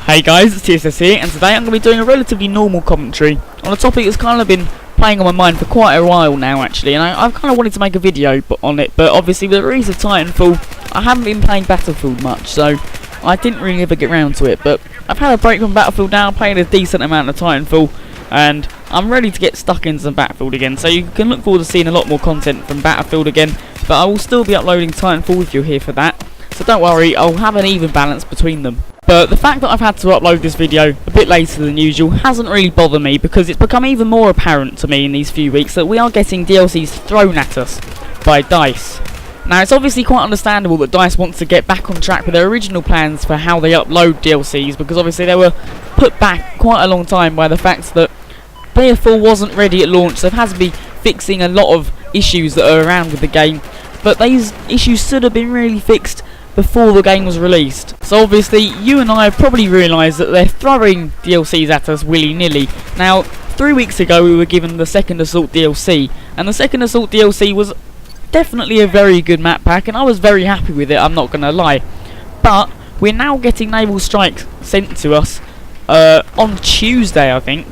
Hey guys, it's TSS here, and today I'm going to be doing a relatively normal commentary on a topic that's kind of been playing on my mind for quite a while now actually, and I've kind of wanted to make a video on it, but obviously with the release of Titanfall, I haven't been playing Battlefield much, so I didn't really ever get round to it, but I've had a break from Battlefield now, played a decent amount of Titanfall, and I'm ready to get stuck into some Battlefield again, so you can look forward to seeing a lot more content from Battlefield again, but I will still be uploading Titanfall if you're here for that, so don't worry, I'll have an even balance between them. But the fact that I've had to upload this video a bit later than usual hasn't really bothered me, because it's become even more apparent to me in these few weeks that we are getting DLCs thrown at us by DICE. Now it's obviously quite understandable that DICE wants to get back on track with their original plans for how they upload DLCs, because obviously they were put back quite a long time by the fact that BF4 wasn't ready at launch, so they've had to be fixing a lot of issues that are around with the game, but these issues should have been really fixed before the game was released. So obviously you and I have probably realised that they're throwing DLCs at us willy-nilly. Now 3 weeks ago we were given the Second Assault DLC, and the Second Assault DLC was definitely a very good map pack, and I was very happy with it, I'm not gonna lie. But we're now getting Naval Strikes sent to us on Tuesday, I think.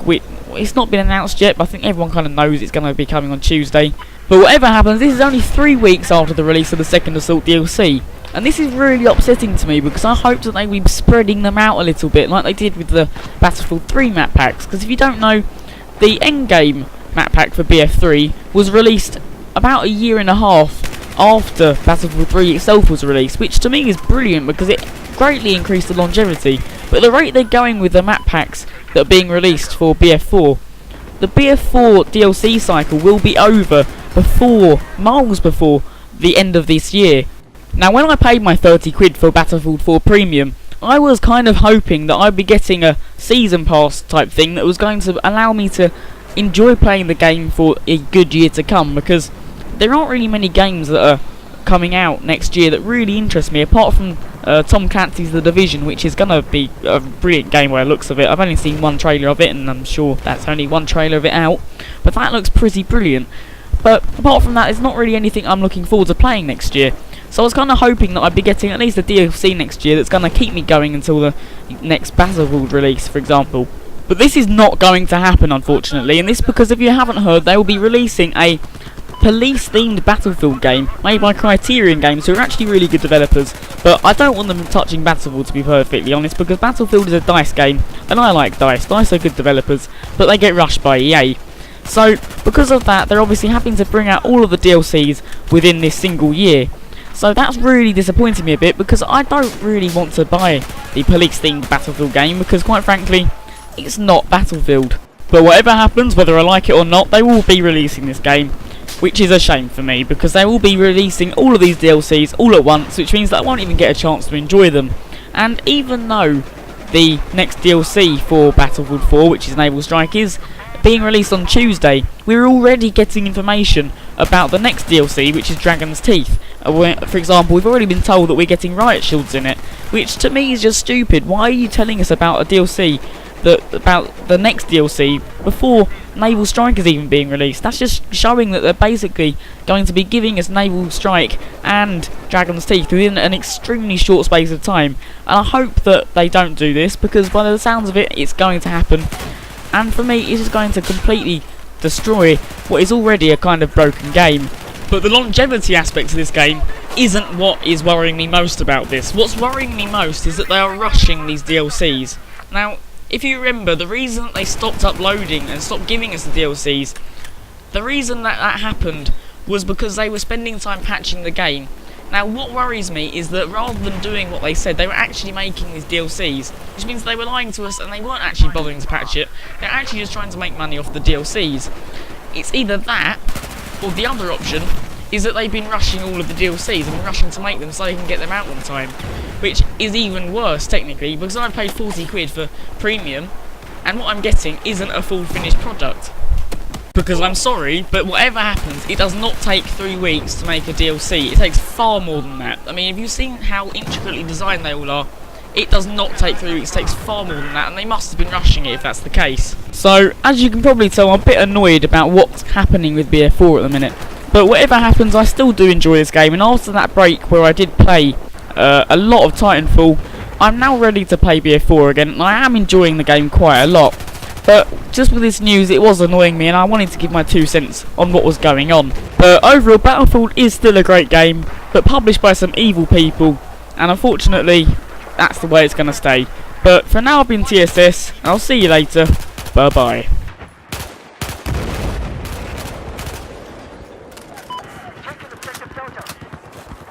It's not been announced yet, but I think everyone kind of knows it's going to be coming on Tuesday. But whatever happens, this is only 3 weeks after the release of the Second Assault DLC. And this is really upsetting to me, because I hoped that they would be spreading them out a little bit, like they did with the Battlefield 3 map packs. Because if you don't know, the endgame map pack for BF3 was released about a year and a half after Battlefield 3 itself was released, which to me is brilliant because it greatly increased the longevity. But the rate they're going with the map packs that are being released for BF4, the BF4 DLC cycle will be over miles before the end of this year. Now when I paid my 30 quid for Battlefield 4 Premium, I was kind of hoping that I'd be getting a season pass type thing that was going to allow me to enjoy playing the game for a good year to come, because there aren't really many games that are coming out next year that really interest me, apart from Tom Clancy's The Division, which is going to be a brilliant game by the looks of it. I've only seen one trailer of it, and I'm sure that's only one trailer of it out, but that looks pretty brilliant. But apart from that, there's not really anything I'm looking forward to playing next year. So I was kind of hoping that I'd be getting at least a DLC next year that's going to keep me going until the next Battlefield release, for example. But this is not going to happen, unfortunately, and this because if you haven't heard, they will be releasing a police-themed Battlefield game made by Criterion Games, who are actually really good developers, but I don't want them touching Battlefield, to be perfectly honest, because Battlefield is a DICE game, and I like DICE. DICE are good developers, but they get rushed by EA. So, because of that, they're obviously having to bring out all of the DLCs within this single year. So that's really disappointing me a bit, because I don't really want to buy the police-themed Battlefield game, because quite frankly, it's not Battlefield. But whatever happens, whether I like it or not, they will be releasing this game, which is a shame for me, because they will be releasing all of these DLCs all at once, which means that I won't even get a chance to enjoy them. And even though the next DLC for Battlefield 4, which is Naval Strike, is being released on Tuesday, we're already getting information about the next DLC, which is Dragon's Teeth. For example, we've already been told that we're getting riot shields in it, which to me is just stupid. Why are you telling us about a DLC about the next DLC before Naval Strike is even being released? That's just showing that they're basically going to be giving us Naval Strike and Dragon's Teeth within an extremely short space of time, and I hope that they don't do this, because by the sounds of it, it's going to happen, and for me it's just going to completely destroy what is already a kind of broken game. But the longevity aspect of this game isn't what is worrying me most about this. What's worrying me most is that they are rushing these DLCs. Now, if you remember, the reason that they stopped uploading and stopped giving us the DLCs, the reason that happened was because they were spending time patching the game. Now, what worries me is that rather than doing what they said, they were actually making these DLCs, which means they were lying to us and they weren't actually bothering to patch it. They're actually just trying to make money off the DLCs. It's either that, or the other option is that they've been rushing all of the DLCs and rushing to make them so they can get them out on time, which is even worse technically, because I paid 40 quid for Premium and what I'm getting isn't a full finished product. Because I'm sorry, but whatever happens, it does not take 3 weeks to make a DLC. It takes far more than that. I mean, have you seen how intricately designed they all are? It does not take 3 weeks, it takes far more than that, and they must have been rushing it if that's the case. So, as you can probably tell, I'm a bit annoyed about what's happening with BF4 at the minute. But whatever happens, I still do enjoy this game, and after that break where I did play a lot of Titanfall, I'm now ready to play BF4 again, and I am enjoying the game quite a lot. But just with this news, it was annoying me, and I wanted to give my 2 cents on what was going on. But overall, Battlefield is still a great game, but published by some evil people, and unfortunately, that's the way it's going to stay. But for now, I've been TSS, and I'll see you later. Bye bye.